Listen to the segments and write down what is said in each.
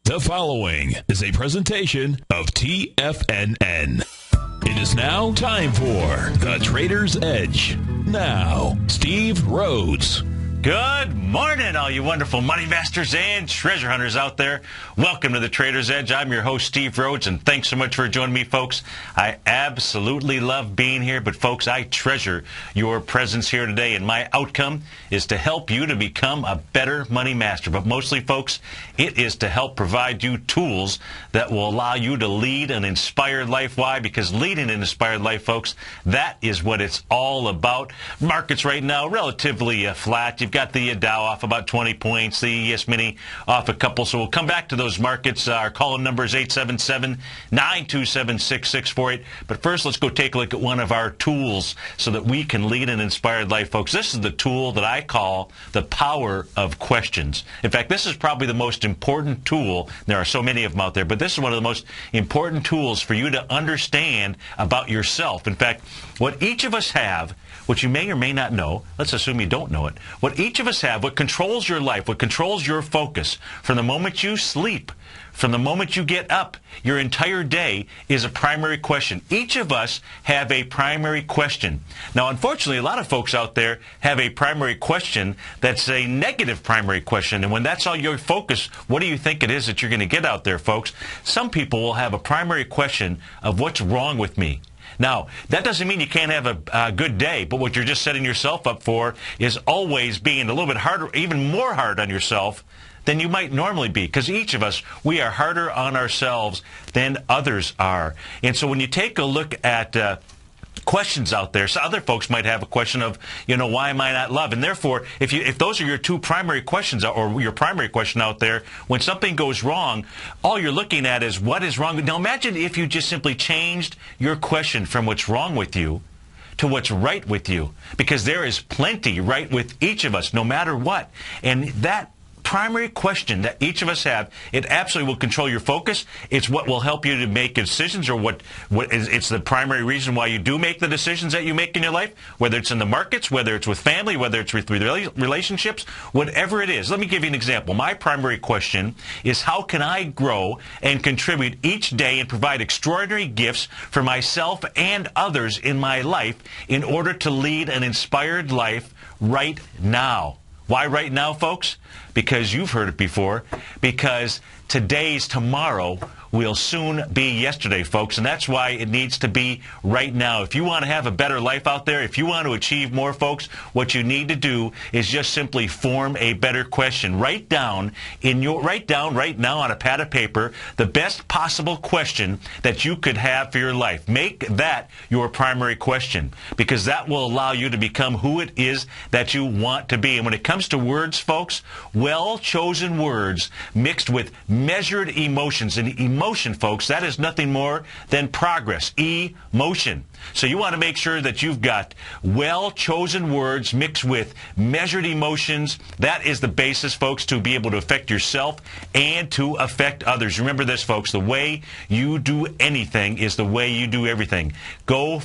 The following is a presentation of TFNN. It is now time for The Trader's Edge. Now, Steve Rhodes. Good morning, all you wonderful money masters and treasure hunters out there. Welcome to the Trader's Edge. I'm your host, Steve Rhodes, and thanks so much for joining me, folks. I absolutely love being here, but folks, I treasure your presence here today, and my outcome is to help you to become a better money master. But mostly, folks, it is to help provide you tools that will allow you to lead an inspired life. Why? Because leading an inspired life, folks, that is what it's all about. Markets right now, relatively flat. You've got the Dow off about 20 points, the ES Mini off a couple. So we'll come back to those markets. Our call-in number is 877-927-6648. But first, let's go take a look at one of our tools so that we can lead an inspired life, folks. This is the tool that I call the power of questions. In fact, this is probably the most important tool. There are so many of them out there, but this is one of the most important tools for you to understand about yourself. In fact, what each of us have, what you may or may not know, let's assume you don't know it, what each of us have, what controls your life, what controls your focus, from the moment you sleep, from the moment you get up, your entire day is a primary question. Each of us have a primary question. Now, unfortunately, a lot of folks out there have a primary question that's a negative primary question. And when that's all your focus, what do you think it is that you're going to get out there, folks? Some people will have a primary question of what's wrong with me. Now, that doesn't mean you can't have a good day, but what you're just setting yourself up for is always being a little bit harder, even more hard on yourself than you might normally be. Because each of us, we are harder on ourselves than others are. And so when you take a look at questions out there, so other folks might have a question of, why am I not loved? And therefore, if those are your two primary questions, or your primary question out there, when something goes wrong, all you're looking at is what is wrong. Now imagine if you just simply changed your question from what's wrong with you to what's right with you, because there is plenty right with each of us, no matter what. And that primary question that each of us have, it absolutely will control your focus. It's what will help you to make decisions, or it's the primary reason why you do make the decisions that you make in your life, whether it's in the markets, whether it's with family, whether it's with relationships, whatever it is. Let me give you an example. My primary question is, how can I grow and contribute each day and provide extraordinary gifts for myself and others in my life in order to lead an inspired life right now? Why right now, folks? Because you've heard it before. Because today's tomorrow will soon be yesterday, folks. And that's why it needs to be right now. If you want to have a better life out there, if you want to achieve more, folks, what you need to do is just simply form a better question. Write down right now on a pad of paper the best possible question that you could have for your life. Make that your primary question, because that will allow you to become who it is that you want to be. And when it comes to words, folks, well-chosen words mixed with measured emotions. And emotion, folks, that is nothing more than progress. Emotion. So you want to make sure that you've got well-chosen words mixed with measured emotions. That is the basis, folks, to be able to affect yourself and to affect others. Remember this, folks. The way you do anything is the way you do everything. Go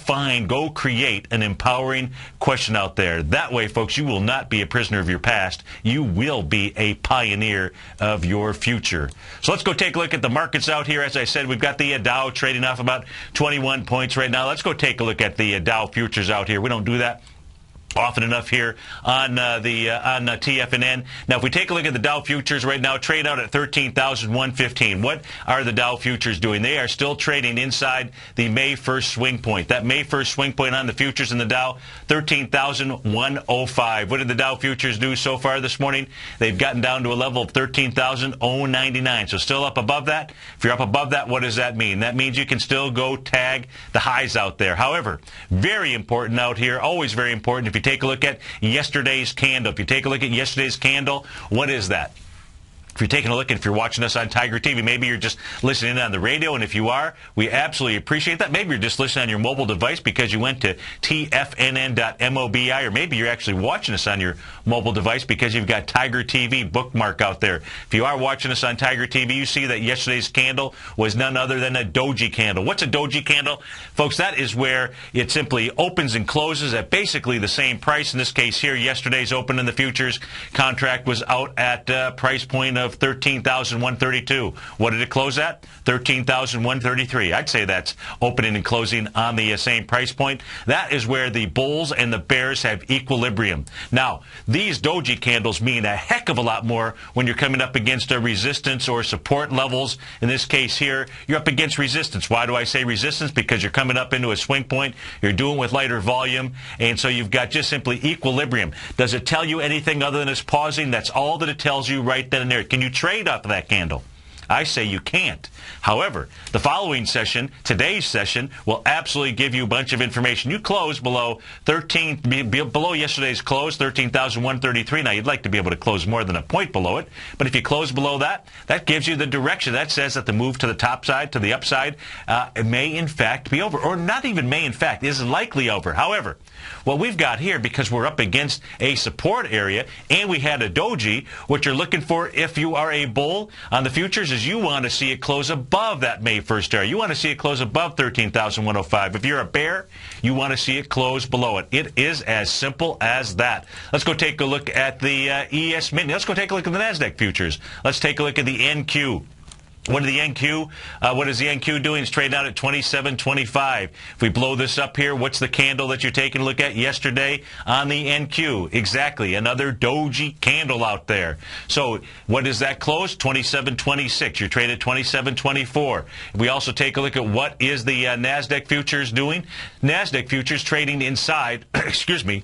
create an empowering question out there. That way, folks, you will not be a prisoner of your past. You will be a pioneer of your future. So let's go take a look at the markets out here. As I said, we've got the Dow trading off about 21 points right now. Let's go take a look at the Dow futures out here. We don't do that often enough here on TFNN. Now, if we take a look at the Dow futures right now, trade out at 13,115. What are the Dow futures doing? They are still trading inside the May 1st swing point. That May 1st swing point on the futures in the Dow, 13,105. What did the Dow futures do so far this morning? They've gotten down to a level of 13,099. So still up above that. If you're up above that, what does that mean? That means you can still go tag the highs out there. However, very important out here, always very important, if you take a look at yesterday's candle. If you take a look at yesterday's candle, what is that? If you're taking a look, and if you're watching us on TigerTV, maybe you're just listening on the radio, and if you are, we absolutely appreciate that. Maybe you're just listening on your mobile device because you went to tfnn.mobi, or maybe you're actually watching us on your mobile device because you've got TigerTV bookmark out there. If you are watching us on TigerTV, you see that yesterday's candle was none other than a doji candle. What's a doji candle? Folks, that is where it simply opens and closes at basically the same price. In this case here, yesterday's open in the futures contract was out at price point of of 13,132. What did it close at? 13,133. I'd say that's opening and closing on the same price point. That is where the bulls and the bears have equilibrium. Now, these doji candles mean a heck of a lot more when you're coming up against a resistance or support levels. In this case here, you're up against resistance. Why do I say resistance? Because you're coming up into a swing point. You're doing with lighter volume, and so you've got just simply equilibrium. Does it tell you anything other than it's pausing? That's all that it tells you right then and there. Can you trade off of that candle? I say you can't. However, the following session, today's session, will absolutely give you a bunch of information. You close below below yesterday's close, 13,133. Now, you'd like to be able to close more than a point below it, but if you close below that, that gives you the direction. That says that the move to the top side, to the upside, it may in fact be over, or not even may in fact, is likely over. However, what we've got here, because we're up against a support area, and we had a doji, what you're looking for if you are a bull on the futures is you want to see it close above that May 1st area. You want to see it close above 13,105. If you're a bear, you want to see it close below it. It is as simple as that. Let's go take a look at the ES Mini. Let's go take a look at the NASDAQ futures. Let's take a look at the NQ. What is the NQ doing? It's trading out at 27.25. If we blow this up here, what's the candle that you're taking a look at yesterday on the NQ? Exactly, another doji candle out there. So what is that close? 27.26. You're trading at 27.24. If we also take a look at what is the NASDAQ futures doing, NASDAQ futures trading inside, excuse me,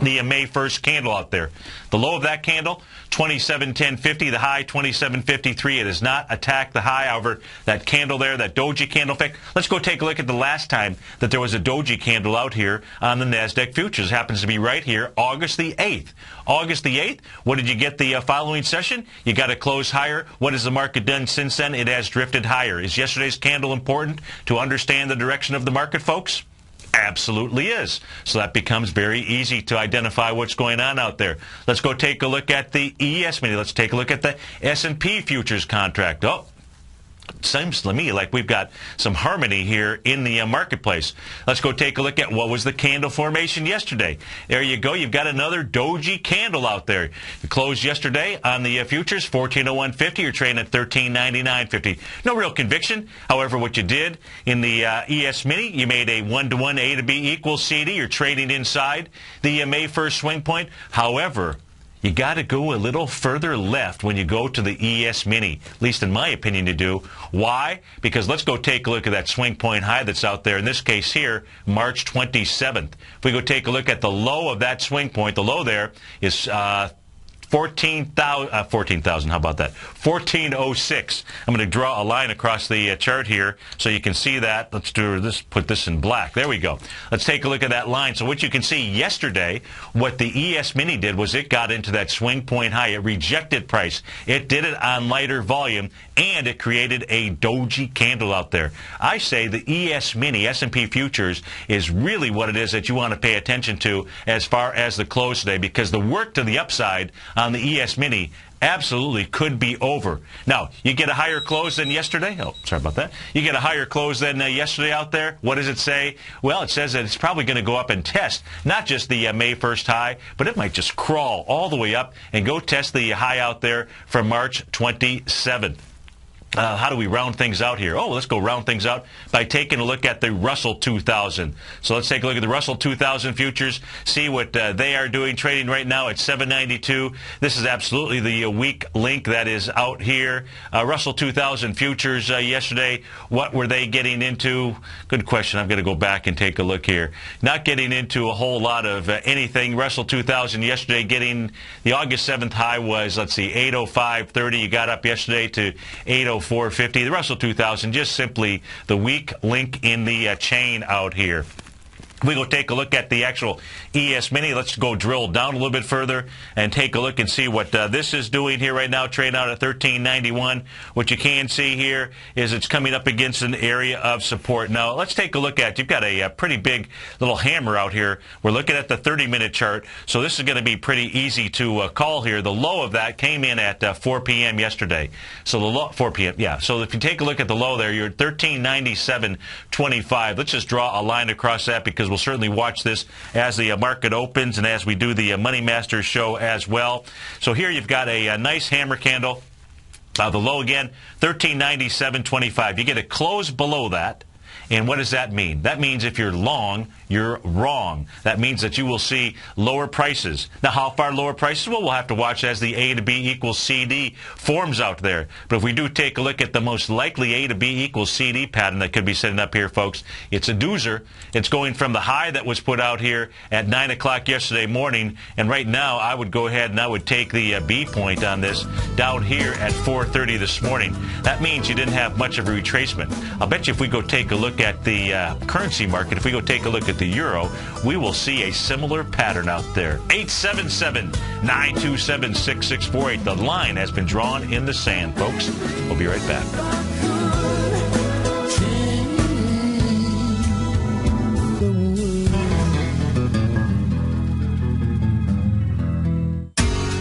the May 1st candle out there. The low of that candle, 27.1050. The high, 27.53. It has not attacked the high. However, that candle there, that doji candle. In fact, let's go take a look at the last time that there was a doji candle out here on the NASDAQ futures. It happens to be right here, August the 8th. August the 8th, what did you get the following session? You got to close higher. What has the market done since then? It has drifted higher. Is yesterday's candle important to understand the direction of the market, folks? Absolutely is. So that becomes very easy to identify what's going on out there. Let's go take a look at the ES Mini. Let's take a look at the S&P futures contract. Oh, seems to me like we've got some harmony here in the marketplace. Let's go take a look at what was the candle formation yesterday. There you go. You've got another doji candle out there. You closed yesterday on the futures, 1401.50. You're trading at 1399.50. No real conviction. However, what you did in the ES Mini, you made a 1-to-1 A to B equals CD. You're trading inside the May 1st swing point. However, you got to go a little further left when you go to the ES Mini, at least in my opinion you do. Why? Because let's go take a look at that swing point high that's out there. In this case here, March 27th. If we go take a look at the low of that swing point, the low there is 14,000, how about that? 1406. I'm going to draw a line across the chart here so you can see that. Let's do this, put this in black. There we go. Let's take a look at that line. So what you can see yesterday, what the ES Mini did was it got into that swing point high. It rejected price. It did it on lighter volume, and it created a doji candle out there. I say the ES Mini, S&P futures, is really what it is that you want to pay attention to as far as the close today, because the work to the upside on the ES Mini absolutely could be over. Now, you get a higher close than yesterday. Oh, sorry about that. You get a higher close than yesterday out there. What does it say? Well, it says that it's probably going to go up and test not just the May 1st high, but it might just crawl all the way up and go test the high out there from March 27th. How do we round things out here? Oh, let's go round things out by taking a look at the Russell 2000. So let's take a look at the Russell 2000 futures, see what they are doing, trading right now at 792. This is absolutely the weak link that is out here. Russell 2000 futures yesterday, what were they getting into? Good question. I'm going to go back and take a look here. Not getting into a whole lot of anything. Russell 2000 yesterday getting the August 7th high was, let's see, 805.30. You got up yesterday to 804.50. The Russell 2000, just simply the weak link in the chain out here. We go take a look at the actual ES Mini. Let's go drill down a little bit further and take a look and see what this is doing here right now, trading out at 1391. What you can see here is it's coming up against an area of support. Now, let's take a look at, you've got a pretty big little hammer out here. We're looking at the 30-minute chart, so this is going to be pretty easy to call here. The low of that came in at 4 p.m. yesterday. So the low, 4 p.m., yeah. So if you take a look at the low there, you're at 1397.25. Let's just draw a line across that because we'll certainly watch this as the market opens and as we do the Money Masters show as well. So here you've got a nice hammer candle. Now the low again, 1397.25. You get a close below that. And what does that mean? That means if you're long, you're wrong. That means that you will see lower prices. Now, how far lower prices? Well, we'll have to watch as the A to B equals CD forms out there. But if we do take a look at the most likely A to B equals CD pattern that could be setting up here, folks, it's a doozer. It's going from the high that was put out here at 9 o'clock yesterday morning. And right now, I would go ahead and I would take the B point on this down here at 4:30 this morning. That means you didn't have much of a retracement. I'll bet you if we go take a look at the currency market, if we go take a look at the euro, we will see a similar pattern out there. 877-927-6648. The line has been drawn in the sand, folks. We'll be right back.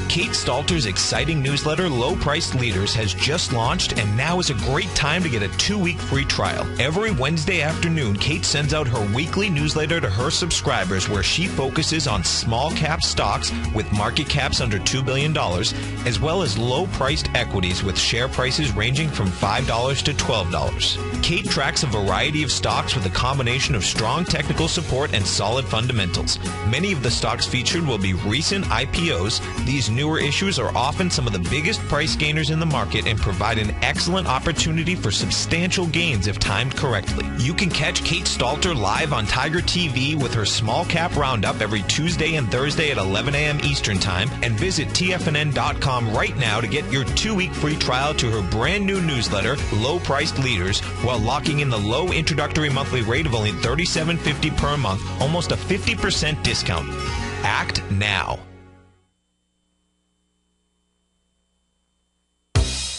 Kate Stalter's exciting newsletter, Low Priced Leaders, has just launched, and now is a great time to get a 2-week free trial. Every Wednesday afternoon, Kate sends out her weekly newsletter to her subscribers where she focuses on small cap stocks with market caps under $2 billion, as well as low-priced equities with share prices ranging from $5 to $12. Kate tracks a variety of stocks with a combination of strong technical support and solid fundamentals. Many of the stocks featured will be recent IPOs. These newer issues are often some of the biggest price gainers in the market and provide an excellent opportunity for substantial gains if timed correctly. You can catch Kate Stalter live on TigerTV with her small cap roundup every Tuesday and Thursday at 11 a.m. Eastern Time, and visit TFNN.com right now to get your 2-week free trial to her brand new newsletter, Low Priced Leaders, while locking in the low introductory monthly rate of only $37.50 per month, almost a 50% discount. Act now.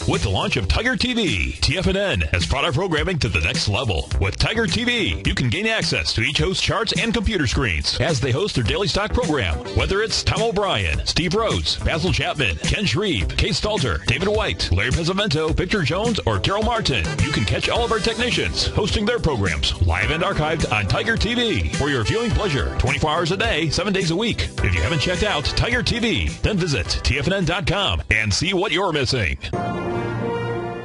With the launch of TigerTV, TFNN has brought our programming to the next level. With TigerTV, you can gain access to each host's charts and computer screens as they host their daily stock program. Whether it's Tom O'Brien, Steve Rhodes, Basil Chapman, Ken Shreve, Kate Stalter, David White, Larry Pesavento, Victor Jones, or Carol Martin, you can catch all of our technicians hosting their programs live and archived on TigerTV for your viewing pleasure 24 hours a day, 7 days a week. If you haven't checked out TigerTV, then visit TFNN.com and see what you're missing.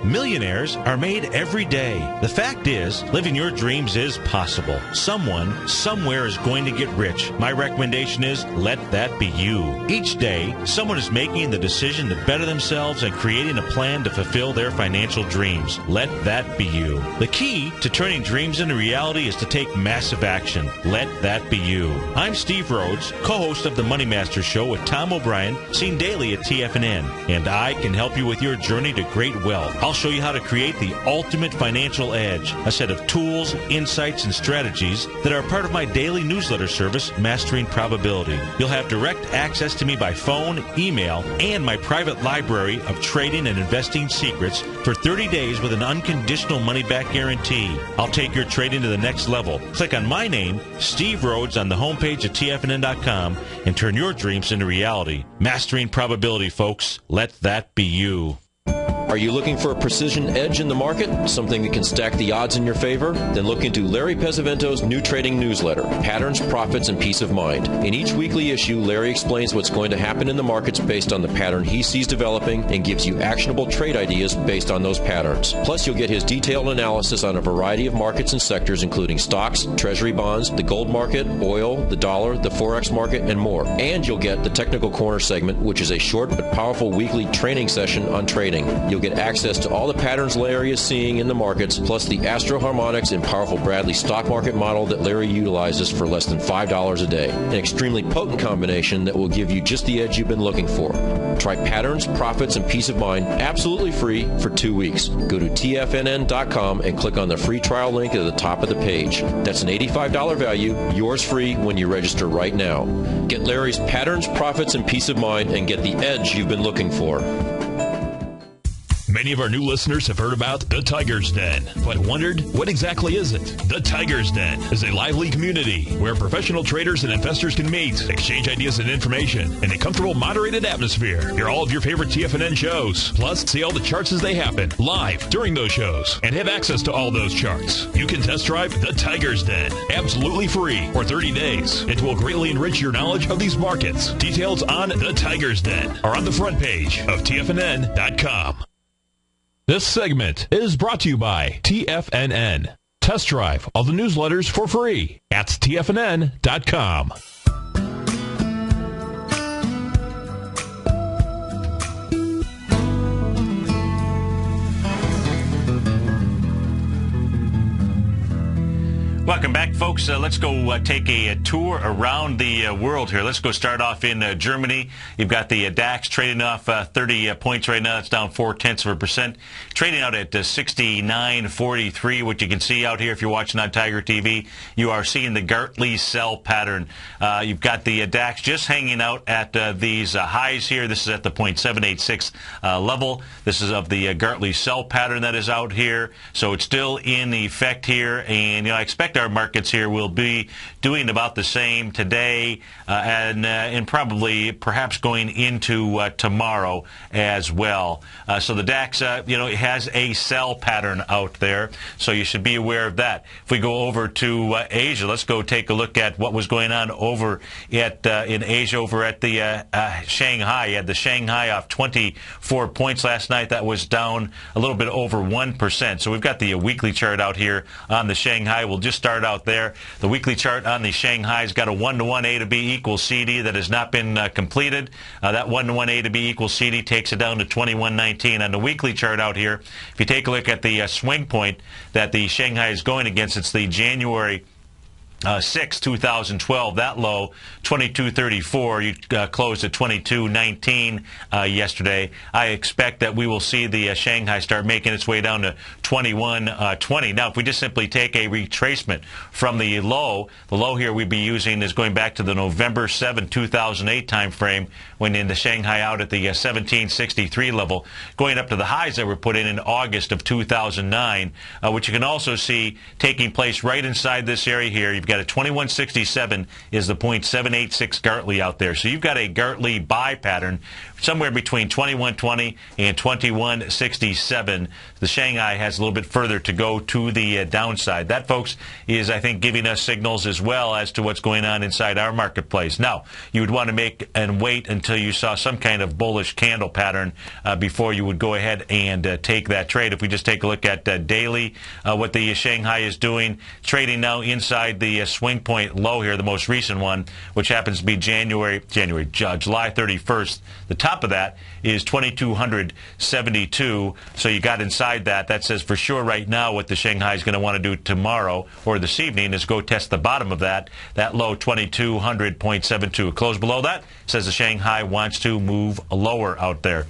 Millionaires are made every day. The fact is, living your dreams is possible. Someone, somewhere is going to get rich. My recommendation is, let that be you. Each day, someone is making the decision to better themselves and creating a plan to fulfill their financial dreams. Let that be you. The key to turning dreams into reality is to take massive action. Let that be you. I'm Steve Rhodes, co-host of the Money Master Show with Tom O'Brien, seen daily at TFNN, and I can help you with your journey to great wealth. I'll show you how to create the ultimate financial edge, a set of tools, insights, and strategies that are part of my daily newsletter service, Mastering Probability. You'll have direct access to me by phone, email, and my private library of trading and investing secrets for 30 days with an unconditional money-back guarantee. I'll take your trading to the next level. Click on my name, Steve Rhodes, on the homepage of TFNN.com and turn your dreams into reality. Mastering Probability, folks. Let that be you. Are you looking for a precision edge in the market? Something that can stack the odds in your favor? Then look into Larry Pesavento's new trading newsletter, Patterns, Profits, and Peace of Mind. In each weekly issue, Larry explains what's going to happen in the markets based on the pattern he sees developing and gives you actionable trade ideas based on those patterns. Plus, you'll get his detailed analysis on a variety of markets and sectors, including stocks, treasury bonds, the gold market, oil, the dollar, the forex market, and more. And you'll get the Technical Corner segment, which is a short but powerful weekly training session on trading. You'll get access to all the patterns Larry is seeing in the markets, plus the Astro Harmonics and powerful Bradley stock market model that Larry utilizes for less than $5 a day. An extremely potent combination that will give you just the edge you've been looking for. Try Patterns, Profits, and Peace of Mind absolutely free for 2 weeks. Go to TFNN.com and click on the free trial link at the top of the page. That's an $85 value, yours free when you register right now. Get Larry's Patterns, Profits, and Peace of Mind and get the edge you've been looking for. Many of our new listeners have heard about the Tiger's Den, but wondered, what exactly is it? The Tiger's Den is a lively community where professional traders and investors can meet, exchange ideas and information in a comfortable, moderated atmosphere. Hear all of your favorite TFNN shows, plus see all the charts as they happen live during those shows, and have access to all those charts. You can test drive the Tiger's Den absolutely free for 30 days. It will greatly enrich your knowledge of these markets. Details on the Tiger's Den are on the front page of TFNN.com. This segment is brought to you by TFNN. Test drive all the newsletters for free at tfnn.com. Welcome back, folks. Let's go take a tour around the world here. Let's go start off in Germany. You've got the DAX trading off 30 points right now. It's down 0.4%. Trading out at 69.43. What you can see out here, if you're watching on Tiger TV, you are seeing the Gartley sell pattern. You've got the DAX just hanging out at these highs here. This is at the 0.786 level. This is of the Gartley sell pattern that is out here. So it's still in effect here, and I expect our markets here will be doing about the same today and probably perhaps going into tomorrow as well. So the DAX, has a sell pattern out there, so you should be aware of that. If we go over to Asia, let's go take a look at what was going on over at in Asia, over at the Shanghai. You had the Shanghai off 24 points last night. That was down a little bit over 1%. So we've got the weekly chart out here on the Shanghai. We'll just start out there. The weekly chart on the Shanghai's got a 1-to-1 A to B equals CD that has not been completed. That 1-to-1 A to B equals CD takes it down to 21.19. On the weekly chart out here, if you take a look at the swing point that the Shanghai is going against, it's the January 6, 2012, that low, 22.34. You closed at 22.19 yesterday. I expect that we will see the Shanghai start making its way down to 21.20. Now, if we just simply take a retracement from the low here we'd be using is going back to the November 7, 2008 time frame, when in the Shanghai out at the 1763 level, going up to the highs that were put in August of 2009, which you can also see taking place right inside this area here. You've got a 2167 is the 0.786 Gartley out there. So you've got a Gartley buy pattern somewhere between 2120 and 2167. The Shanghai has a little bit further to go to the downside. That, folks, is, I think, giving us signals as well as to what's going on inside our marketplace. Now, you would want to make and wait until you saw some kind of bullish candle pattern before you would go ahead and take that trade. If we just take a look at daily, what the Shanghai is doing, trading now inside the swing point low here, the most recent one, which happens to be July 31st. The top of that is 2272. So you got inside that. That says for sure right now what the Shanghai is going to want to do tomorrow or this evening is go test the bottom of that low 2200.72. Close below that says the Shanghai wants to move lower out there.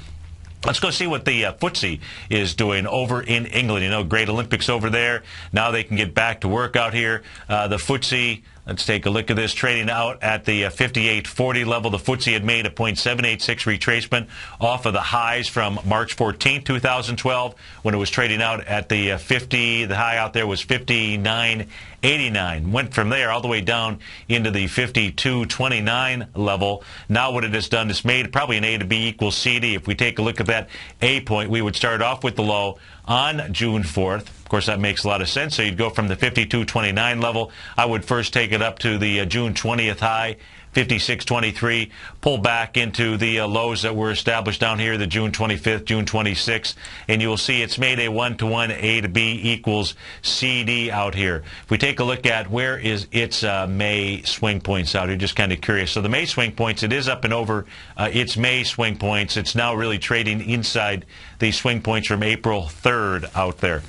Let's go see what the FTSE is doing over in England. Great Olympics over there. Now they can get back to work out here. The FTSE, let's take a look at this, trading out at the 5840 level. The FTSE had made a 0.786 retracement off of the highs from March 14, 2012, when it was trading out at the 50. The high out there was 59.89. Went from there all the way down into the 52.29 level. Now what it has done is made probably an A to B equals CD. If we take a look at that A point, we would start off with the low on June 4th. Of course, that makes a lot of sense. So you'd go from the 52.29 level. I would first take it up to the June 20th high, 56.23, pull back into the lows that were established down here, the June 25th, June 26th, and you will see it's made a 1-to-1 A to B equals CD out here. If we take a look at where is its May swing points out here, just kind of curious. So the May swing points, it is up and over its May swing points. It's now really trading inside the swing points from April 3rd out there.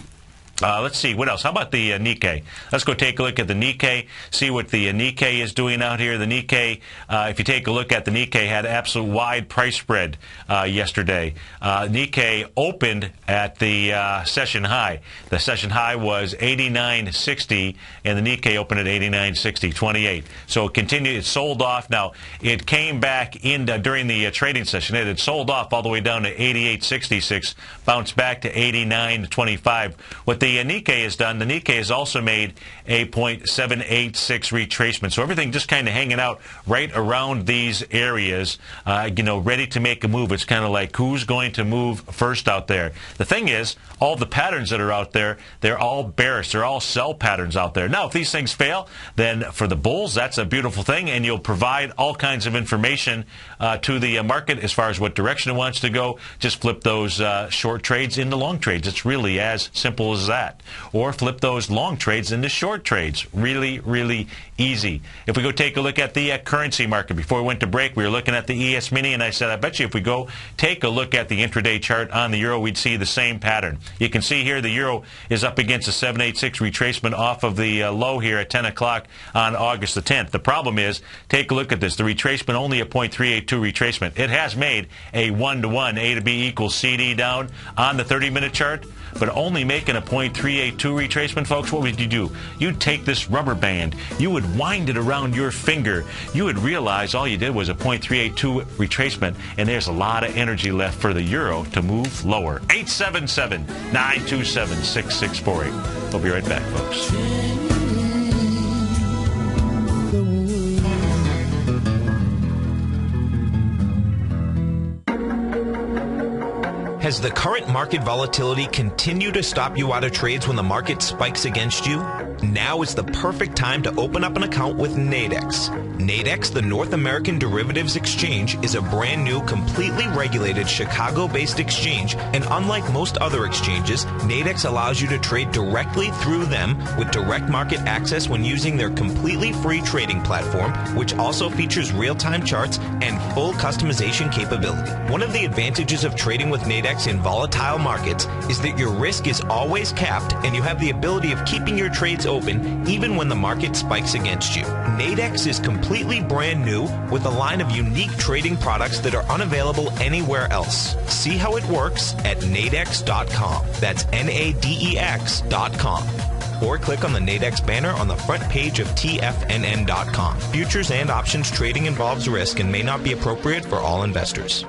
Let's see, what else? How about the Nikkei? Let's go take a look at the Nikkei, see what the Nikkei is doing out here. The Nikkei, if you take a look at the Nikkei, had absolute wide price spread yesterday. Nikkei opened at the session high. The session high was 89.60, and the Nikkei opened at 89.60.28. So it continued, it sold off. Now, it came back in during the trading session. It had sold off all the way down to 88.66, bounced back to 89.25. What the the Nikkei has done, the Nikkei has also made a 0.786 retracement. So everything just kind of hanging out right around these areas, ready to make a move. It's kind of like who's going to move first out there. The thing is, all the patterns that are out there, they're all bearish. They're all sell patterns out there. Now, if these things fail, then for the bulls, that's a beautiful thing, and you'll provide all kinds of information to the market as far as what direction it wants to go. Just flip those short trades into long trades. It's really as simple as that. Or flip those long trades into short trades. Really, really easy. If we go take a look at the currency market, before we went to break, we were looking at the ES Mini, and I said, I bet you if we go take a look at the intraday chart on the euro, we'd see the same pattern. You can see here the euro is up against a 786 retracement off of the low here at 10 o'clock on August the 10th. The problem is, take a look at this. The retracement only a 0.382 retracement. It has made a 1-to-1 A to B equals CD down on the 30-minute chart, but only making a 0.382 retracement, folks. What would you do? You'd take this rubber band, you would wind it around your finger, you would realize all you did was a 0.382 retracement, and there's a lot of energy left for the euro to move lower. 877-927-6648. We'll be right back, folks. Has the current market volatility continued to stop you out of trades when the market spikes against you? Now is the perfect time to open up an account with Nadex. Nadex, the North American Derivatives Exchange, is a brand new, completely regulated Chicago-based exchange, and unlike most other exchanges, Nadex allows you to trade directly through them with direct market access when using their completely free trading platform, which also features real-time charts and full customization capability. One of the advantages of trading with Nadex in volatile markets is that your risk is always capped and you have the ability of keeping your trades open even when the market spikes against you. Nadex is completely brand new with a line of unique trading products that are unavailable anywhere else. See how it works at nadex.com. That's NADEX.com. Or click on the Nadex banner on the front page of TFNN.com. Futures and options trading involves risk and may not be appropriate for all investors.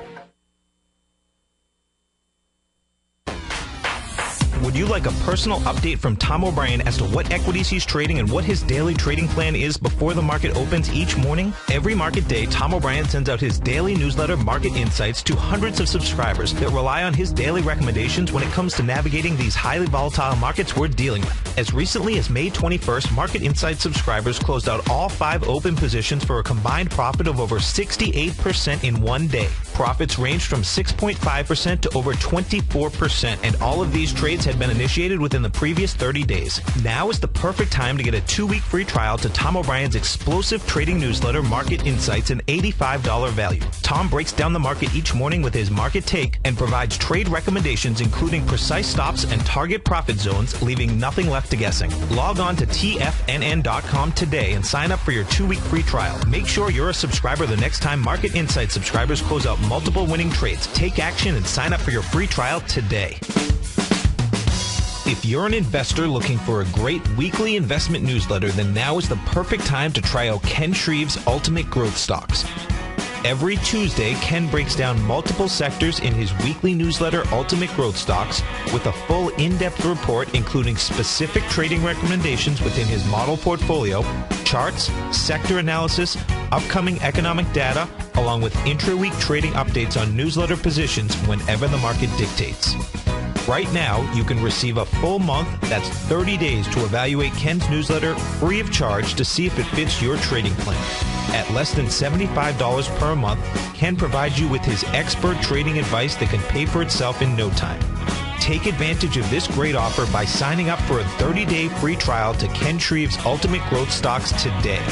Would you like a personal update from Tom O'Brien as to what equities he's trading and what his daily trading plan is before the market opens each morning? Every market day, Tom O'Brien sends out his daily newsletter, Market Insights, to hundreds of subscribers that rely on his daily recommendations when it comes to navigating these highly volatile markets we're dealing with. As recently as May 21st, Market Insights subscribers closed out all 5 open positions for a combined profit of over 68% in one day. Profits ranged from 6.5% to over 24%, and all of these trades had been initiated within the previous 30 days. Now is the perfect time to get a 2-week free trial to Tom O'Brien's explosive trading newsletter, Market Insights, an $85 value. Tom breaks down the market each morning with his market take and provides trade recommendations including precise stops and target profit zones, leaving nothing left to guessing. Log on to TFNN.com today and sign up for your 2-week free trial. Make sure you're a subscriber the next time Market Insights subscribers close out multiple winning trades. Take action and sign up for your free trial today. If you're an investor looking for a great weekly investment newsletter, then now is the perfect time to try out Ken Shreve's Ultimate Growth Stocks. Every Tuesday, Ken breaks down multiple sectors in his weekly newsletter, Ultimate Growth Stocks, with a full in-depth report including specific trading recommendations within his model portfolio, charts, sector analysis, upcoming economic data, along with intra-week trading updates on newsletter positions whenever the market dictates. Right now, you can receive a full month, that's 30 days, to evaluate Ken's newsletter free of charge to see if it fits your trading plan. At less than $75 per month, Ken provides you with his expert trading advice that can pay for itself in no time. Take advantage of this great offer by signing up for a 30-day free trial to Ken Shreve's Ultimate Growth Stocks today.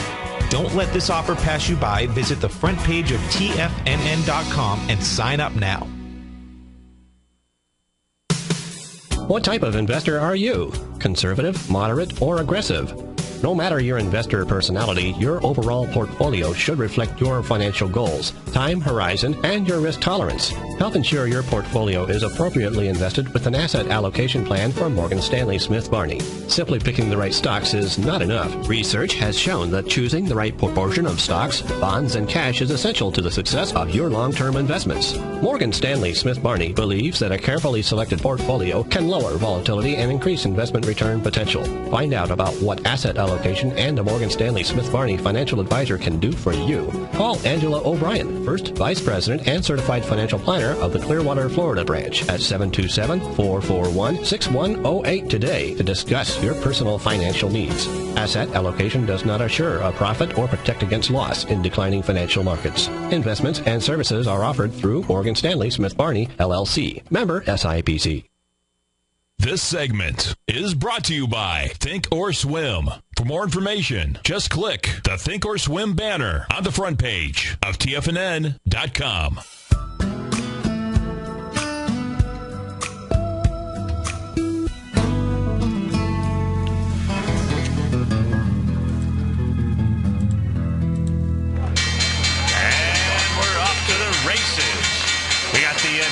Don't let this offer pass you by. Visit the front page of TFNN.com and sign up now. What type of investor are you? Conservative, moderate, or aggressive? No matter your investor personality, your overall portfolio should reflect your financial goals, time horizon, and your risk tolerance. Help ensure your portfolio is appropriately invested with an asset allocation plan from Morgan Stanley Smith Barney. Simply picking the right stocks is not enough. Research has shown that choosing the right proportion of stocks, bonds, and cash is essential to the success of your long-term investments. Morgan Stanley Smith Barney believes that a carefully selected portfolio can lower volatility and increase investment return potential. Find out about what asset allocation and a Morgan Stanley Smith Barney financial advisor can do for you. Call Angela O'Brien, First Vice President and Certified Financial Planner of the Clearwater, Florida branch at 727-441-6108 today to discuss your personal financial needs. Asset allocation does not assure a profit or protect against loss in declining financial markets. Investments and services are offered through Morgan Stanley Smith Barney, LLC. Member SIPC. This segment is brought to you by Think or Swim. For more information, just click the Think or Swim banner on the front page of TFNN.com.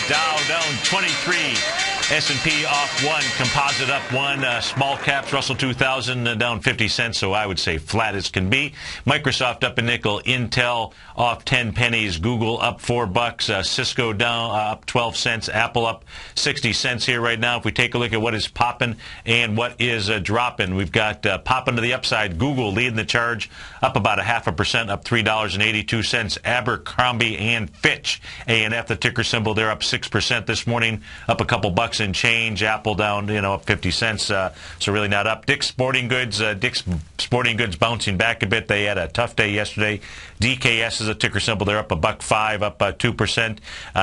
Dow down 23, S&P off 1, composite up 1, small caps, Russell 2000 down 50 cents, so I would say flat as can be. Microsoft up a nickel, Intel off 10 pennies, Google up $4, Cisco down up 12 cents, Apple up 60 cents here right now. If we take a look at what is popping and what is dropping, we've got popping to the upside, Google leading the charge, up about 0.5%, up $3.82. Abercrombie and Fitch, A&F, the ticker symbol, they're up 6% this morning, up a couple bucks and change. Apple down, up 50 cents, so really not up. Dick's Sporting Goods bouncing back a bit. They had a tough day yesterday. DKS is a ticker symbol. They're up $1.05, up 2%.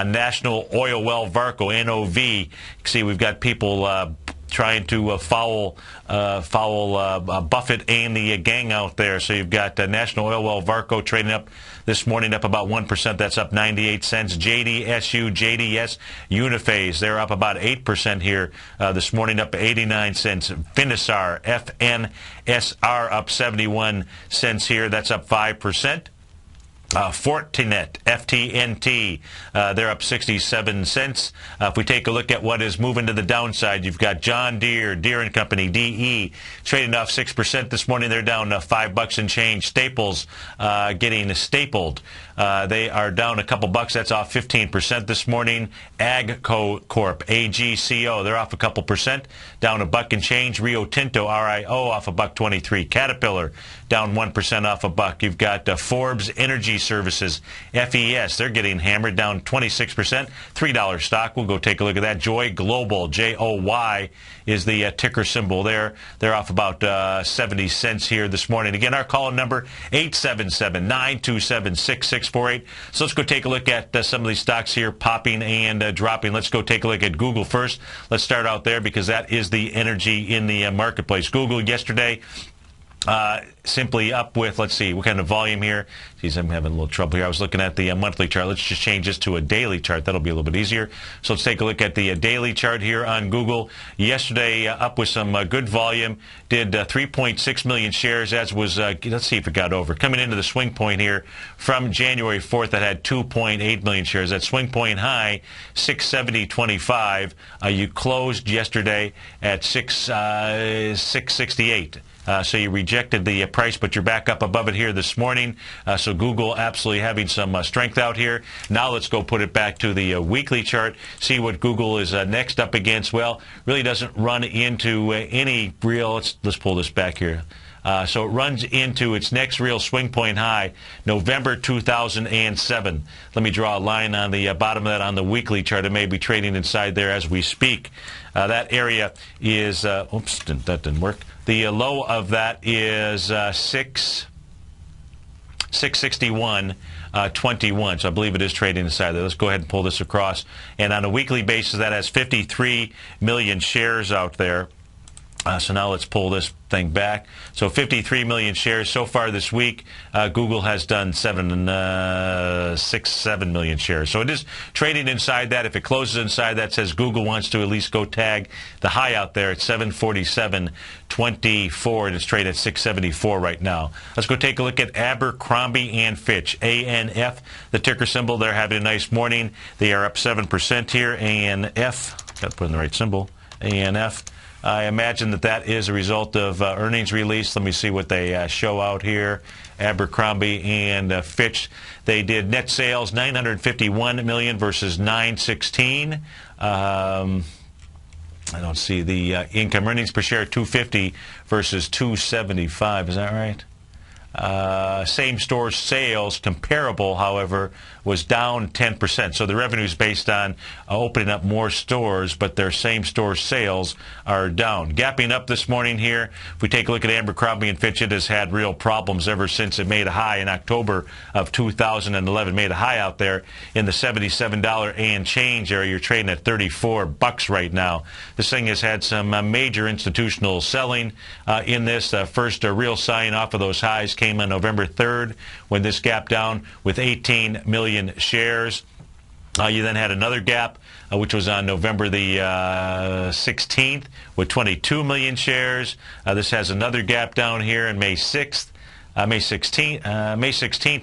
National Oil Well Varco, NOV. You can see we've got people trying to foul Buffett and the gang out there. So you've got National Oil Well Varco trading up this morning, up about 1%. That's up 98 cents. JDS Uniphase, they're up about 8% here this morning, up 89 cents. Finisar, FNSR, up 71 cents here. That's up 5%. Fortinet, FTNT, they're up 67 cents. If we take a look at what is moving to the downside, you've got John Deere, Deere & Company, DE, trading off 6% this morning. They're down $5 and change. Staples getting stapled. They are down a couple bucks. That's off 15% this morning. Agco Corp, AGCO, they're off a couple percent, down $1 and change. Rio Tinto, RIO, off $1.23. Caterpillar down 1% off $1. You've got Forbes Energy Services, FES, they're getting hammered, down 26%, $3 stock. We'll go take a look at that. Joy Global, JOY, is the ticker symbol there. They're off about 70 cents here this morning. Again, our call number, 877-927-6648. So let's go take a look at some of these stocks here popping and dropping. Let's go take a look at Google first. Let's start out there because that is the energy in the marketplace. Google yesterday, simply up with, let's see, what kind of volume here? Geez, I'm having a little trouble here. I was looking at the monthly chart. Let's just change this to a daily chart. That'll be a little bit easier. So let's take a look at the daily chart here on Google. Yesterday, up with some good volume. Did 3.6 million shares, as was, let's see if it got over. Coming into the swing point here from January 4th, that had 2.8 million shares. That swing point high, 670.25. You closed yesterday at 668. So you rejected the price, but you're back up above it here this morning. So Google absolutely having some strength out here. Now let's go put it back to the weekly chart, see what Google is next up against. Well, really doesn't run into any real, let's pull this back here. So it runs into its next real swing point high, November 2007. Let me draw a line on the bottom of that on the weekly chart. It may be trading inside there as we speak. That area is, oops, that didn't work. The low of that is 661.21. So I believe it is trading inside there. Let's go ahead and pull this across. And on a weekly basis, that has 53 million shares out there. So now let's pull this thing back. So 53 million shares so far this week. Google has done 7 million shares. So it is trading inside that. If it closes inside that, says Google wants to at least go tag the high out there at 747.24. And it's traded at 674 right now. Let's go take a look at Abercrombie and Fitch. ANF, the ticker symbol. They're having a nice morning. They are up 7% here. ANF, got to put in the right symbol. ANF. I imagine that is a result of earnings release. Let me see what they show out here. Abercrombie and Fitch. They did net sales $951 million versus $916. I don't see the income. Earnings per share $2.50 versus $2.75. Is that right? Same-store sales, comparable, however, was down 10%. So the revenue is based on opening up more stores, but their same-store sales are down. Gapping up this morning here. If we take a look at Abercrombie & Fitch, it has had real problems ever since it made a high in October of 2011. Made a high out there in the $77 and change area. You're trading at $34 right now. This thing has had some major institutional selling in this. First real sign off of those highs came on November 3rd when this gapped down with 18 million shares. You then had another gap, which was on November the 16th with 22 million shares. This has another gap down here on May 16th,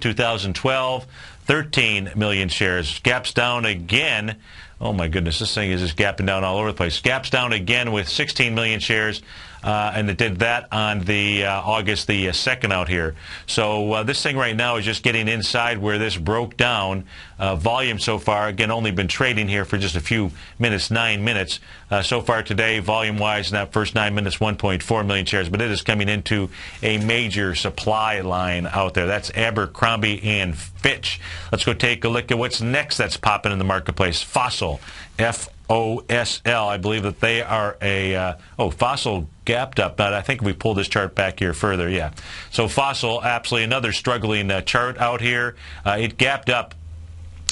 2012, 13 million shares. Gaps down again. Oh, my goodness, this thing is just gapping down all over the place. Gaps down again with 16 million shares. And it did that on the August the 2nd out here. So this thing right now is just getting inside where this broke down. Volume so far, again, only been trading here for just a few minutes, 9 minutes. So far today, volume-wise, in that first 9 minutes, 1.4 million shares. But it is coming into a major supply line out there. That's Abercrombie and Fitch. Let's go take a look at what's next that's popping in the marketplace. Fossil, FOSL. I believe that they are a, Fossil gapped up. But I think we pull this chart back here further, yeah. So Fossil, absolutely another struggling chart out here. It gapped up.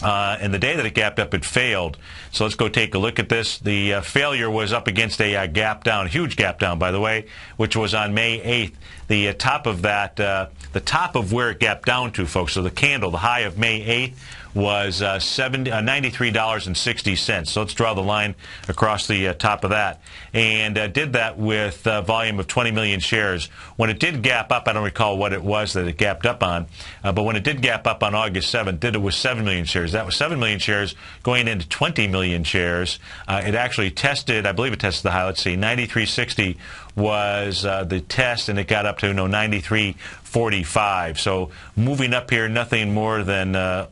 And the day that it gapped up, it failed. So let's go take a look at this. The failure was up against a gap down, huge gap down, by the way, which was on May 8th. The top of that, the top of where it gapped down to, folks, so the candle, the high of May 8th, was $93.60. So let's draw the line across the top of that. And did that with a volume of 20 million shares. When it did gap up, I don't recall what it was that it gapped up on, but when it did gap up on August 7th, did it with 7 million shares. That was 7 million shares going into 20 million shares. It actually tested, I believe it tested the high, let's see, 93.60 was the test, and it got up to 93.45. So moving up here, nothing more than a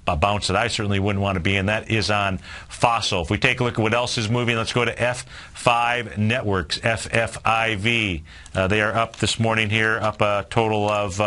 bounce that I certainly wouldn't want to be in. That is on Fossil. If we take a look at what else is moving, let's go to F5 Networks, FFIV. They are up this morning here, up a total of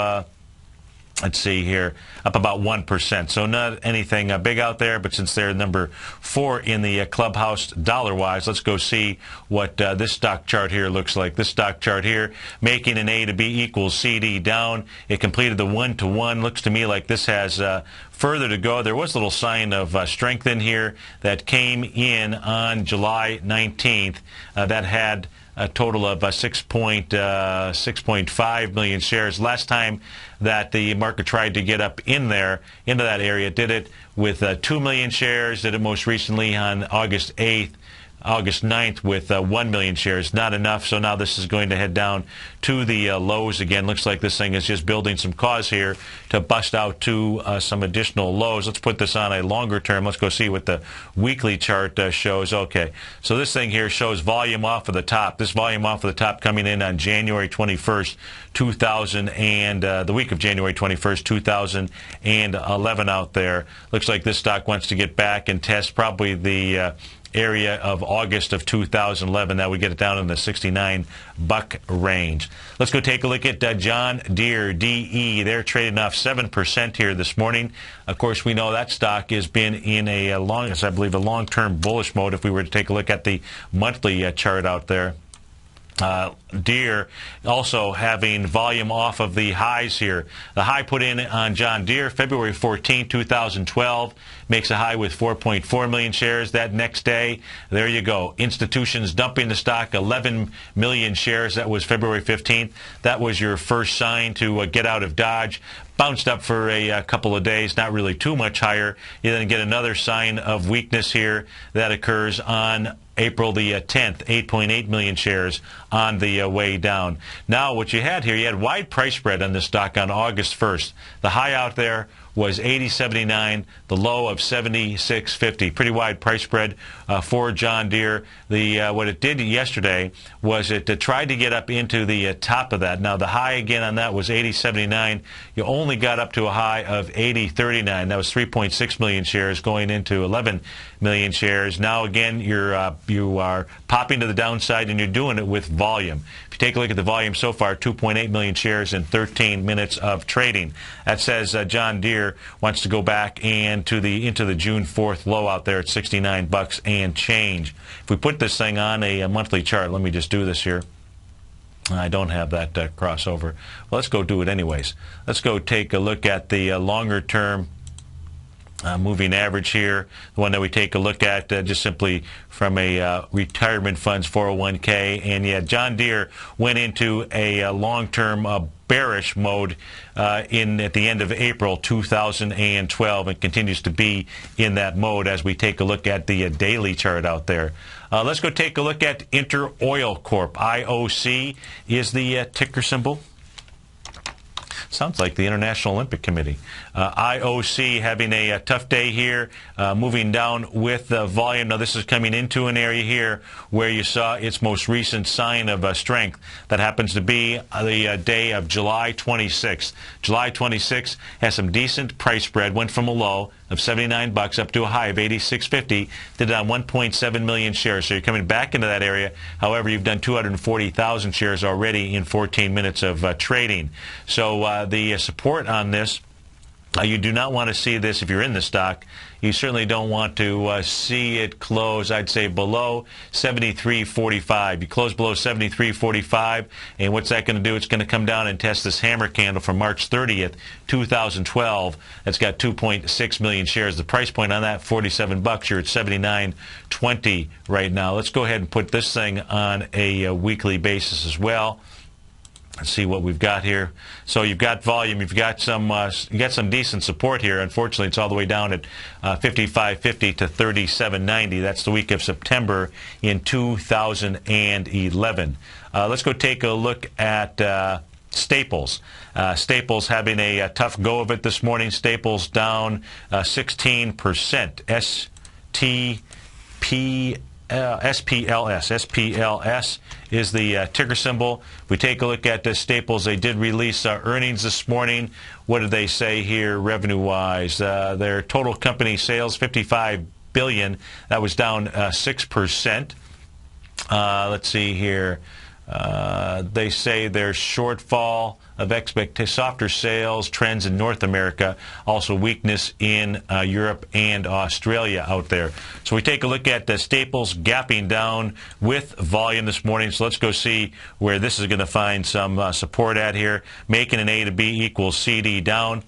let's see here, up about 1%. So not anything big out there, but since they're number 4 in the clubhouse dollar-wise, let's go see what this stock chart here looks like. This stock chart here, making an A to B equals CD down. It completed the 1-to-1. Looks to me like this has further to go. There was a little sign of strength in here that came in on July 19th that had a total of 6.5 million shares. Last time that the market tried to get up in there, into that area, did it with 2 million shares, did it most recently on August 8th. August 9th with 1 million shares. Not enough, so now this is going to head down to the lows again. Looks like this thing is just building some cause here to bust out to some additional lows. Let's put this on a longer term. Let's go see what the weekly chart shows. Okay, so this thing here shows volume off of the top. This volume off of the top coming in on January 21st, 2000, and the week of January 21st, 2011 out there. Looks like this stock wants to get back and test probably the area of August of 2011. That would get it down in the $69 range. Let's go take a look at John Deere, DE. They're trading off 7% here this morning. Of course, we know that stock has been in a long-term bullish mode if we were to take a look at the monthly chart out there. Deere also having volume off of the highs here. The high put in on John Deere February 14, 2012 makes a high with 4.4 million shares. That next day, there you go. Institutions dumping the stock, 11 million shares. That was February 15th. That was your first sign to get out of Dodge. Bounced up for a couple of days, not really too much higher. You then get another sign of weakness here that occurs on April the 10th, 8.8 million shares on the way down. Now, what you had here, you had wide price spread on this stock on August 1st. The high out there was 80.79, the low of 76.50. Pretty wide price spread for John Deere. What it did yesterday was it tried to get up into the top of that. Now, the high again on that was 80.79. You only got up to a high of 80.39. That was 3.6 million shares going into 11 million shares. Now, again, you are popping to the downside, and you're doing it with volume. If you take a look at the volume so far, 2.8 million shares in 13 minutes of trading. That says John Deere wants to go back into the June 4th low out there at $69 and change. If we put this thing on a monthly chart, let me just do this here. I don't have that crossover. Well, let's go do it anyways. Let's go take a look at the longer term moving average here, the one that we take a look at just simply from a retirement funds 401k. And yeah, John Deere went into a long-term bearish mode at the end of April 2012 and continues to be in that mode as we take a look at the daily chart out there. Let's go take a look at Inter Oil Corp. IOC is the ticker symbol. Sounds like the International Olympic Committee. IOC having a tough day here, moving down with volume. Now, this is coming into an area here where you saw its most recent sign of strength. That happens to be the day of July 26th. July 26th has some decent price spread, went from a low of $79 up to a high of $86.50, did it on 1.7 million shares. So you're coming back into that area. However, you've done 240,000 shares already in 14 minutes of trading. So the support on this, you do not want to see this if you're in the stock. You certainly don't want to see it close, I'd say, below 73.45. You close below 73.45, and what's that going to do? It's going to come down and test this hammer candle from March 30th, 2012. That's got 2.6 million shares. The price point on that, $47. You're at 79.20 right now. Let's go ahead and put this thing on a weekly basis as well. Let's see what we've got here. So you've got volume, you've got some decent support here. Unfortunately, it's all the way down at 55.50 to 37.90. That's the week of September in 2011. Let's go take a look at Staples. Staples having a tough go of it this morning. Staples down 16%. SPLS is the ticker symbol. If we take a look at Staples, they did release earnings this morning. What did they say here revenue-wise? Their total company sales, $55 billion. That was down 6%. Let's see here. They say their shortfall of softer sales trends in North America, also weakness in Europe and Australia out there. So we take a look at Staples gapping down with volume this morning. So let's go see where this is going to find some support at here. Making an A to B equals CD down.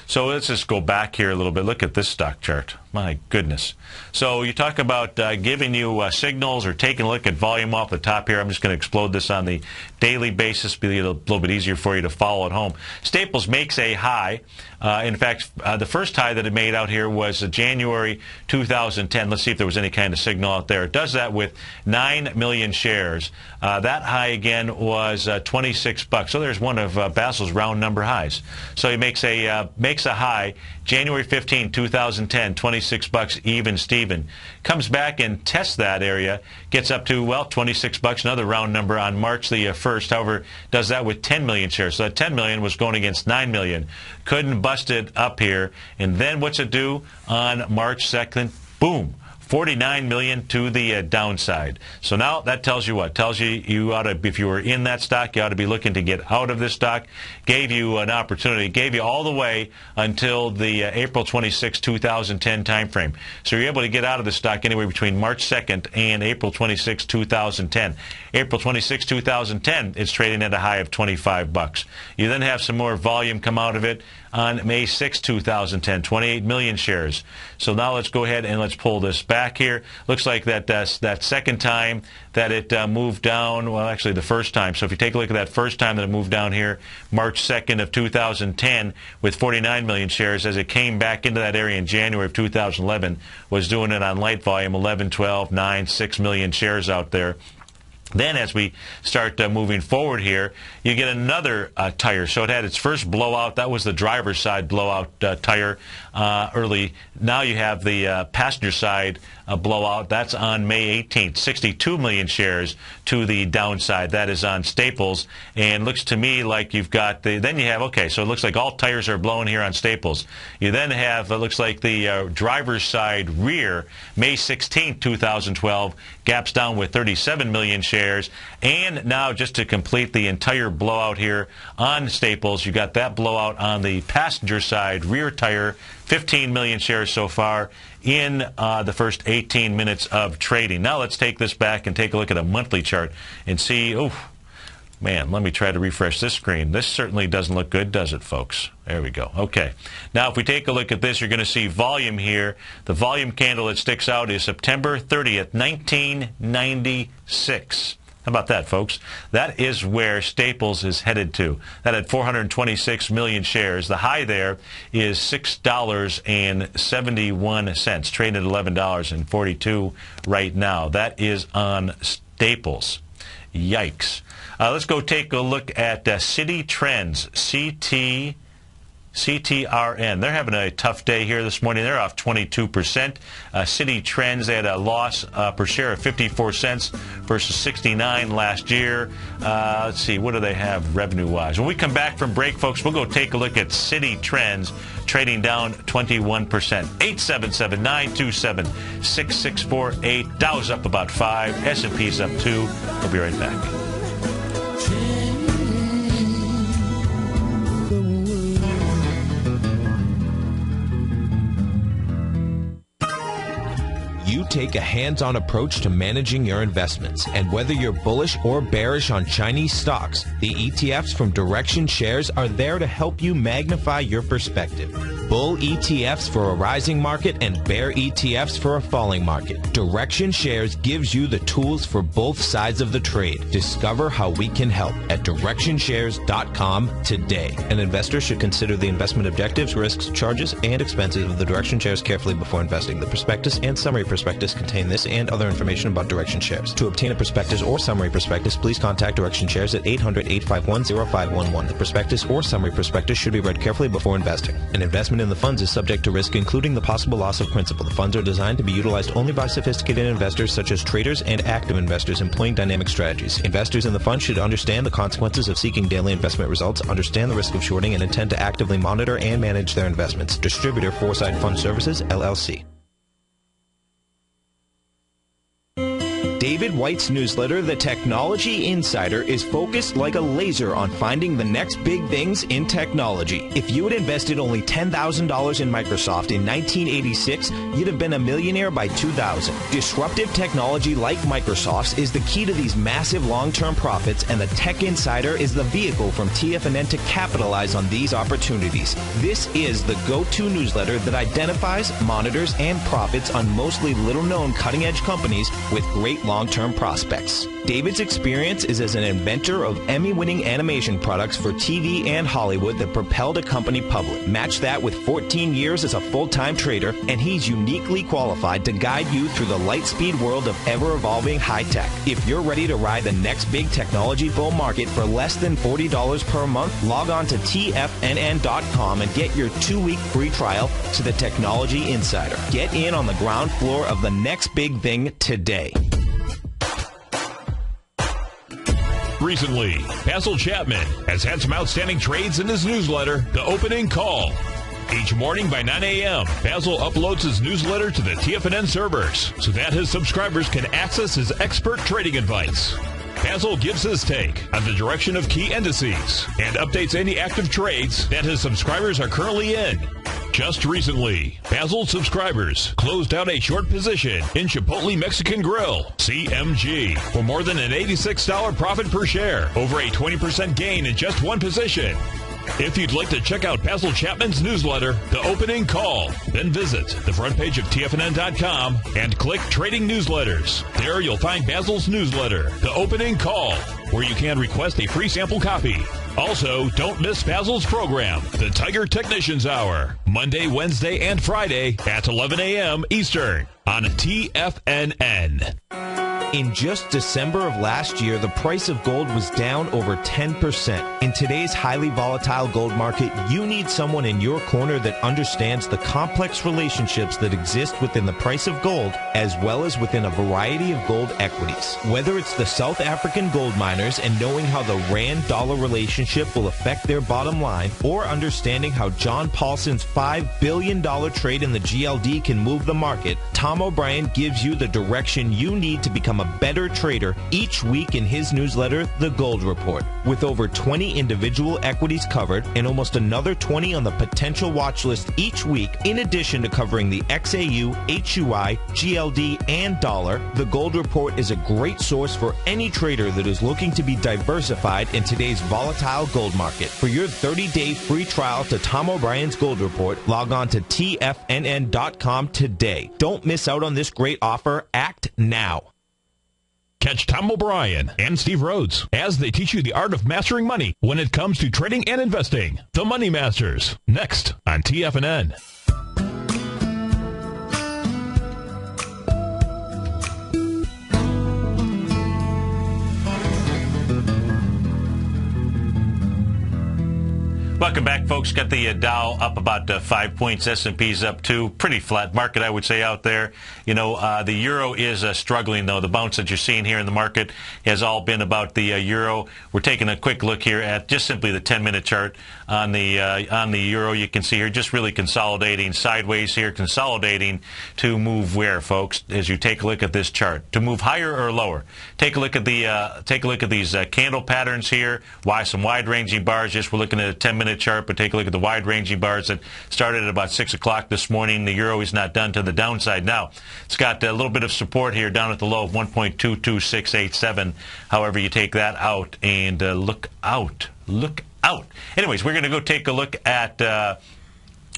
So let's just go back here a little bit. Look at this stock chart. My goodness. So you talk about giving you signals or taking a look at volume off the top here. I'm just going to explode this on the daily basis, be a little bit easier for you to follow at home. Staples makes a high. In fact, the first high that it made out here was January 2010. Let's see if there was any kind of signal out there. It does that with 9 million shares. That high again was $26. So there's one of Basil's round number highs. So he makes a high January 15, 2010, $26 even Steven. Comes back and tests that area, gets up to, well, $26, another round number on March the 1st. However, does that with 10 million shares. So that 10 million was going against 9 million. Couldn't bust it up here. And then what's it do on March 2nd? Boom. $49 million to the downside. So now that tells you what? Tells you ought to, if you were in that stock, you ought to be looking to get out of this stock. Gave you an opportunity. Gave you all the way until the April 26, 2010 timeframe. So you're able to get out of the stock anywhere between March 2nd and April 26, 2010. April 26, 2010, it's trading at a high of $25. You then have some more volume come out of it on May 6, 2010, 28 million shares. So now let's go ahead and let's pull this back here. Looks like that second time that it moved down, well, actually the first time. So if you take a look at that first time that it moved down here, March 2nd of 2010 with 49 million shares, as it came back into that area in January of 2011, was doing it on light volume, 11, 12, 9, 6 million shares out there. Then as we start moving forward here, you get another tire. So it had its first blowout. That was the driver's side blowout tire early. Now you have the passenger side blowout. That's on May 18th. 62 million shares to the downside. That is on Staples. And looks to me like you've got then you have, okay, so it looks like all tires are blowing here on Staples. You then have, it looks like the driver's side rear, May 16th, 2012, gaps down with 37 million shares. And now just to complete the entire blowout here on Staples, you got that blowout on the passenger side rear tire, 15 million shares so far in the first 18 minutes of trading. Now let's take this back and take a look at a monthly chart and see, oh, man, let me try to refresh this screen. This certainly doesn't look good, does it, folks? There we go. Okay. Now, if we take a look at this, you're going to see volume here. The volume candle that sticks out is September 30th, 1996. How about that, folks? That is where Staples is headed to. That had 426 million shares. The high there is $6.71, trading at $11.42 right now. That is on Staples. Yikes. Let's go take a look at City Trends, CTRN. They're having a tough day here this morning. They're off 22%. City Trends, they had a loss per share of 54 cents versus 69 last year. Let's see, what do they have revenue-wise? When we come back from break, folks, we'll go take a look at City Trends, trading down 21%. 877-927-6648. Dow's up about 5. S&P's up 2. We'll be right back. You take a hands-on approach to managing your investments, and whether you're bullish or bearish on Chinese stocks, the ETFs from Direction Shares are there to help you magnify your perspective. Bull ETFs for a rising market and bear ETFs for a falling market. Direction Shares gives you the tools for both sides of the trade. Discover how we can help at DirectionShares.com today. An investor should consider the investment objectives, risks, charges, and expenses of the Direction Shares carefully before investing. The prospectus and summary prospectus contain this and other information about Direction Shares. To obtain a prospectus or summary prospectus, please contact Direction Shares at 800-851-0511. The prospectus or summary prospectus should be read carefully before investing. An investment in the funds is subject to risk, including the possible loss of principal. The funds are designed to be utilized only by sophisticated investors such as traders and active investors employing dynamic strategies. Investors in the fund should understand the consequences of seeking daily investment results, understand the risk of shorting, and intend to actively monitor and manage their investments. Distributor Foresight Fund Services, LLC. David White's newsletter, The Technology Insider, is focused like a laser on finding the next big things in technology. If you had invested only $10,000 in Microsoft in 1986, you'd have been a millionaire by 2000. Disruptive technology like Microsoft's is the key to these massive long-term profits, and the Tech Insider is the vehicle from TFNN to capitalize on these opportunities. This is the go-to newsletter that identifies, monitors, and profits on mostly little-known cutting-edge companies with great long-term prospects. David's experience is as an inventor of Emmy-winning animation products for TV and Hollywood that propelled a company public. Match that with 14 years as a full-time trader, and he's uniquely qualified to guide you through the light-speed world of ever-evolving high-tech. If you're ready to ride the next big technology bull market for less than $40 per month, log on to TFNN.com and get your 2-week free trial to the Technology Insider. Get in on the ground floor of the next big thing today. Recently, Basil Chapman has had some outstanding trades in his newsletter, The Opening Call. Each morning by 9 a.m., Basil uploads his newsletter to the TFNN servers so that his subscribers can access his expert trading advice. Basil gives his take on the direction of key indices and updates any active trades that his subscribers are currently in. Just recently, Basil subscribers closed out a short position in Chipotle Mexican Grill, CMG, for more than an $86 profit per share, over a 20% gain in just one position. If you'd like to check out Basil Chapman's newsletter, The Opening Call, then visit the front page of TFNN.com and click Trading Newsletters. There you'll find Basil's newsletter, The Opening Call, where you can request a free sample copy. Also, don't miss Basil's program, The Tiger Technicians Hour, Monday, Wednesday, and Friday at 11 a.m. Eastern on TFNN. In just December of last year, the price of gold was down over 10%. In today's highly volatile gold market, you need someone in your corner that understands the complex relationships that exist within the price of gold, as well as within a variety of gold equities. Whether it's the South African gold miners and knowing how the Rand-dollar relationship will affect their bottom line, or understanding how John Paulson's $5 billion trade in the GLD can move the market, Tom O'Brien gives you the direction you need to become a better trader each week in his newsletter, The Gold Report. With over 20 individual equities covered and almost another 20 on the potential watch list each week, in addition to covering the XAU, HUI, GLD, and dollar, The Gold Report is a great source for any trader that is looking to be diversified in today's volatile gold market. For your 30-day free trial to Tom O'Brien's Gold Report, log on to TFNN.com today. Don't miss out on this great offer. Act now. Catch Tom O'Brien and Steve Rhodes as they teach you the art of mastering money when it comes to trading and investing. The Money Masters, next on TFNN. Welcome back, folks. Got the Dow up about 5 points. S&P's up 2. Pretty flat market, I would say, out there. You know, the euro is struggling, though. The bounce that you're seeing here in the market has all been about the euro. We're taking a quick look here at just simply the 10-minute chart on the euro. You can see here just really consolidating sideways here, consolidating to move where, folks? As you take a look at this chart, to move higher or lower. Take a look at these candle patterns here. Why some wide-ranging bars? Just we're looking at a 10-minute chart, but take a look at the wide-ranging bars that started at about 6 o'clock this morning. The euro is not done to the downside. Now, it's got a little bit of support here down at the low of 1.22687. However, you take that out and look out. Anyways, we're going to go take a look at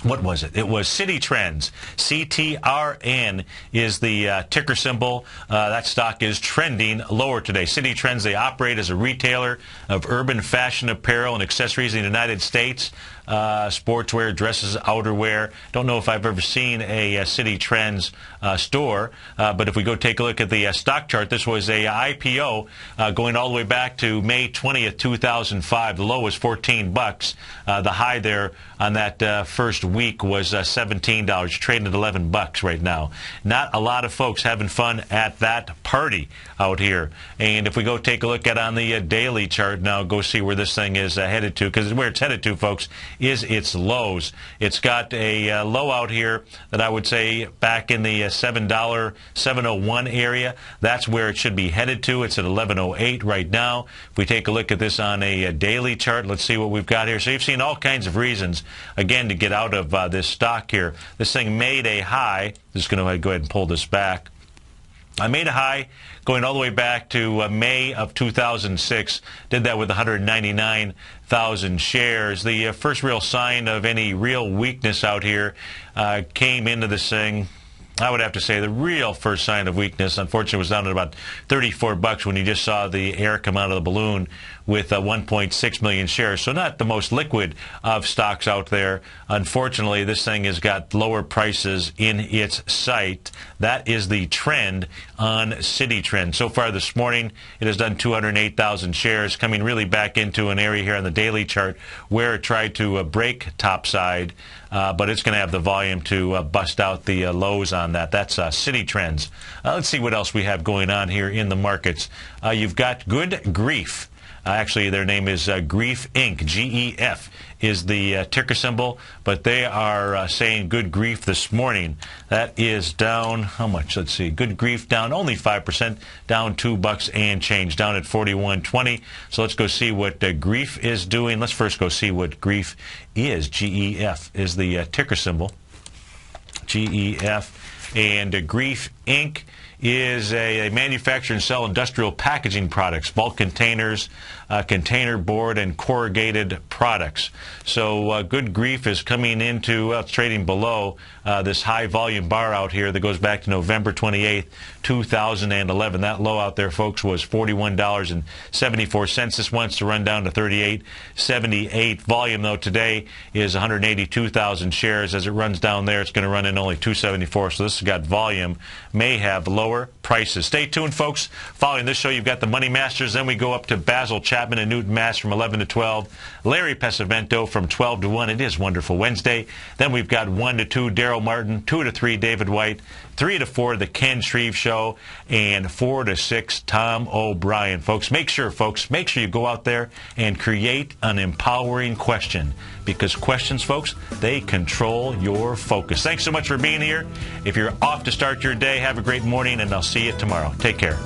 what was it? It was City Trends. CTRN is the ticker symbol. That stock is trending lower today. City Trends, they operate as a retailer of urban fashion apparel and accessories in the United States. Sportswear, dresses, outerwear. Don't know if I've ever seen a City Trends store, but if we go take a look at the stock chart, this was a IPO going all the way back to May 20th, 2005. The low was $14. The high there on that first week was $17. Trading at $11 right now. Not a lot of folks having fun at that party out here. And if we go take a look at on the daily chart now, go see where this thing is headed to, because where it's headed to, folks, is its lows. It's got a low out here that I would say back in the $7.01 area. That's where it should be headed to. It's at $11.08 right now. If we take a look at this on a daily chart, let's see what we've got here. So you've seen all kinds of reasons, again, to get out of this stock here. This thing made a high. Just going to go ahead and pull this back. I made a high going all the way back to May of 2006. Did that with 199,000 shares. The first real sign of any real weakness out here came into this thing. I would have to say the real first sign of weakness, unfortunately, was down at about $34 when you just saw the air come out of the balloon with 1.6 million shares. So not the most liquid of stocks out there. Unfortunately, this thing has got lower prices in its sight. That is the trend on City Trend. So far this morning, it has done 208,000 shares, coming really back into an area here on the daily chart where it tried to break topside. But it's going to have the volume to bust out the lows on that. That's City Trends. Let's see what else we have going on here in the markets. You've got Good Grief. Actually, their name is Grief Inc. GEF is the ticker symbol, but they are saying Good Grief this morning. That is down, how much? Let's see. Good Grief down only 5%, down $2 and change, down at 41.20. So let's go see what Grief is doing. Let's first go see what Grief is. GEF is the ticker symbol. GEF. And Grief Inc. is a manufacture and sell industrial packaging products, bulk containers, container board, and corrugated products. So Good Grief is coming into, it's trading below this high volume bar out here that goes back to November 28th, 2011. That low out there, folks, was $41.74. This wants to run down to $38.78. Volume, though, today is 182,000 shares. As it runs down there, it's going to run in only $274. So this has got volume, may have lower prices. Stay tuned, folks. Following this show, you've got the Money Masters. Then we go up to Basil Chapman and Newton, Mass. from 11 to 12. Larry Pesavento from 12 to 1. It is Wonderful Wednesday. Then we've got 1 to 2, Daryl Martin. 2 to 3, David White. 3 to 4, The Ken Shreve Show. And 4 to 6, Tom O'Brien. Folks, make sure you go out there and create an empowering question. Because questions, folks, they control your focus. Thanks so much for being here. If you're off to start your day, have a great morning, and I'll see you tomorrow. Take care.